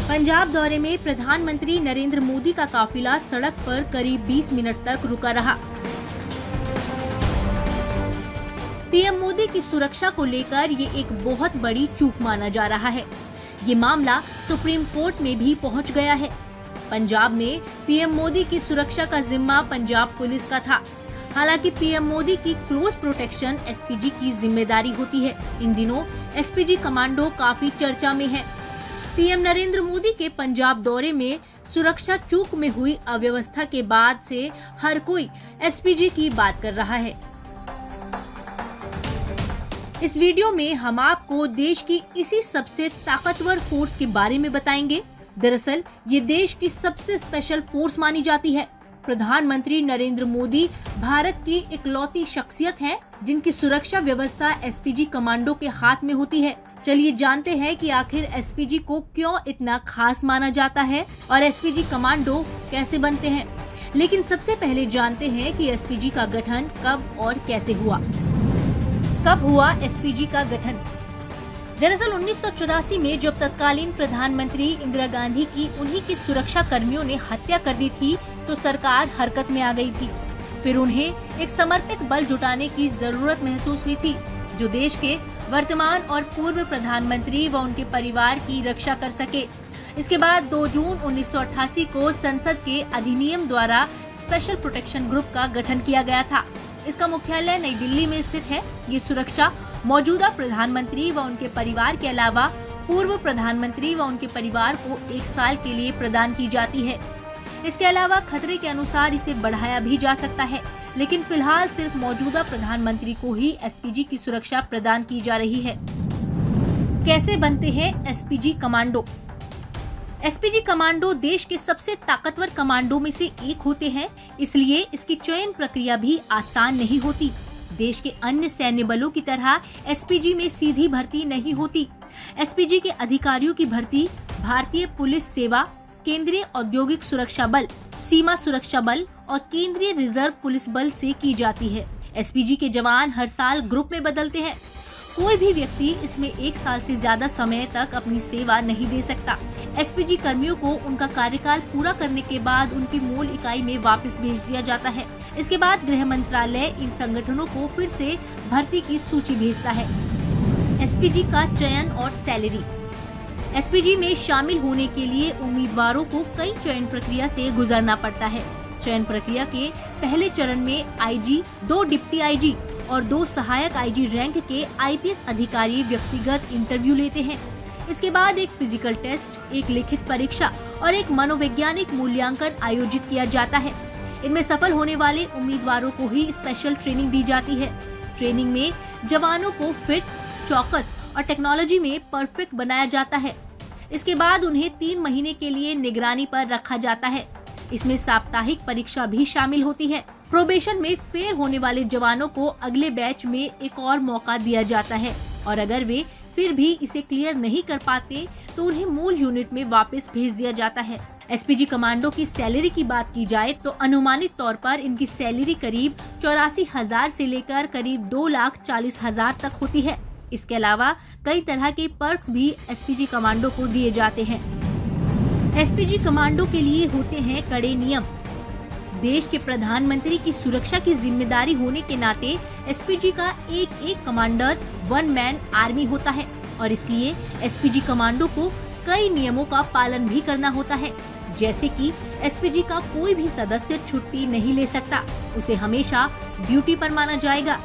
पंजाब दौरे में प्रधानमंत्री नरेंद्र मोदी का काफिला सड़क पर करीब 20 मिनट तक रुका रहा। पीएम मोदी की सुरक्षा को लेकर ये एक बहुत बड़ी चूक माना जा रहा है। ये मामला सुप्रीम कोर्ट में भी पहुंच गया है। पंजाब में पीएम मोदी की सुरक्षा का जिम्मा पंजाब पुलिस का था। हालांकि पीएम मोदी की क्लोज प्रोटेक्शन एसपीजी की जिम्मेदारी होती है। इन दिनों एसपीजी कमांडो काफी चर्चा में है। पीएम नरेंद्र मोदी के पंजाब दौरे में सुरक्षा चूक में हुई अव्यवस्था के बाद से हर कोई एसपीजी की बात कर रहा है। इस वीडियो में हम आपको देश की इसी सबसे ताकतवर फोर्स के बारे में बताएंगे। दरअसल ये देश की सबसे स्पेशल फोर्स मानी जाती है। प्रधानमंत्री नरेंद्र मोदी भारत की इकलौती शख्सियत हैं, जिनकी सुरक्षा व्यवस्था एसपीजी कमांडो के हाथ में होती है। चलिए जानते हैं कि आखिर एसपीजी को क्यों इतना खास माना जाता है और एसपीजी कमांडो कैसे बनते हैं। लेकिन सबसे पहले जानते हैं कि एसपीजी का गठन कब और कैसे हुआ। कब हुआ एसपीजी का गठन? दरअसल 1984 में जब तत्कालीन प्रधानमंत्री इंदिरा गांधी की उन्हीं के सुरक्षा कर्मियों ने हत्या कर दी थी, तो सरकार हरकत में आ गई थी। फिर उन्हें एक समर्पित बल जुटाने की जरूरत महसूस हुई थी, जो देश के वर्तमान और पूर्व प्रधानमंत्री व उनके परिवार की रक्षा कर सके। इसके बाद 2 जून 1988 को संसद के अधिनियम द्वारा स्पेशल प्रोटेक्शन ग्रुप का गठन किया गया था। इसका मुख्यालय नई दिल्ली में स्थित है। ये सुरक्षा मौजूदा प्रधानमंत्री व उनके परिवार के अलावा पूर्व प्रधानमंत्री व उनके परिवार को 1 साल के लिए प्रदान की जाती है। इसके अलावा खतरे के अनुसार इसे बढ़ाया भी जा सकता है, लेकिन फिलहाल सिर्फ मौजूदा प्रधानमंत्री को ही एसपीजी की सुरक्षा प्रदान की जा रही है। कैसे बनते हैं एसपीजी कमांडो? एसपीजी कमांडो देश के सबसे ताकतवर कमांडो में से एक होते हैं, इसलिए इसकी चयन प्रक्रिया भी आसान नहीं होती। देश के अन्य सैन्य बलों की तरह एसपीजी में सीधी भर्ती नहीं होती। एसपीजी के अधिकारियों की भर्ती भारतीय पुलिस सेवा, केंद्रीय औद्योगिक सुरक्षा बल, सीमा सुरक्षा बल और केंद्रीय रिजर्व पुलिस बल से की जाती है। एसपीजी के जवान हर साल ग्रुप में बदलते हैं। कोई भी व्यक्ति इसमें 1 साल से ज्यादा समय तक अपनी सेवा नहीं दे सकता। एसपीजी कर्मियों को उनका कार्यकाल पूरा करने के बाद उनकी मूल इकाई में वापस भेज दिया जाता है। इसके बाद गृह मंत्रालय इन संगठनों को फिर से भर्ती की सूची भेजता है। एसपीजी का चयन और सैलरी। एसपीजी में शामिल होने के लिए उम्मीदवारों को कई चयन प्रक्रिया से गुजरना पड़ता है। चयन प्रक्रिया के पहले चरण में आईजी, 2 डिप्टी आईजी और 2 सहायक आईजी रैंक के आईपीएस अधिकारी व्यक्तिगत इंटरव्यू लेते हैं। इसके बाद एक फिजिकल टेस्ट, एक लिखित परीक्षा और एक मनोवैज्ञानिक मूल्यांकन आयोजित किया जाता है। इनमें सफल होने वाले उम्मीदवारों को ही स्पेशल ट्रेनिंग दी जाती है। ट्रेनिंग में जवानों को फिट, चौकस और टेक्नोलॉजी में परफेक्ट बनाया जाता है। इसके बाद उन्हें 3 महीने के लिए निगरानी पर रखा जाता है। इसमें साप्ताहिक परीक्षा भी शामिल होती है। प्रोबेशन में फेल होने वाले जवानों को अगले बैच में एक और मौका दिया जाता है और अगर वे फिर भी इसे क्लियर नहीं कर पाते तो उन्हें मूल यूनिट में वापस भेज दिया जाता है। एसपीजी कमांडो की सैलरी की बात की जाए तो अनुमानित तौर पर इनकी सैलरी करीब 84,000 से लेकर करीब 2,40,000 तक होती है। इसके अलावा कई तरह के पर्क्स भी एसपीजी कमांडो को दिए जाते हैं। एसपीजी कमांडो के लिए होते हैं कड़े नियम। देश के प्रधानमंत्री की सुरक्षा की जिम्मेदारी होने के नाते एसपीजी का एक कमांडर 1 मैन आर्मी होता है और इसलिए एसपीजी कमांडो को कई नियमों का पालन भी करना होता है। जैसे कि एसपीजी का कोई भी सदस्य छुट्टी नहीं ले सकता, उसे हमेशा ड्यूटी पर माना जाएगा।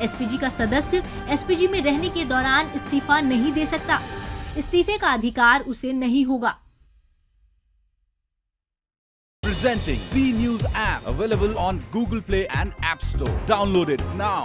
एसपीजी का सदस्य एसपीजी में रहने के दौरान इस्तीफा नहीं दे सकता। इस्तीफे का अधिकार उसे नहीं होगा। Presenting B News app, available on Google Play and App Store. Download it now.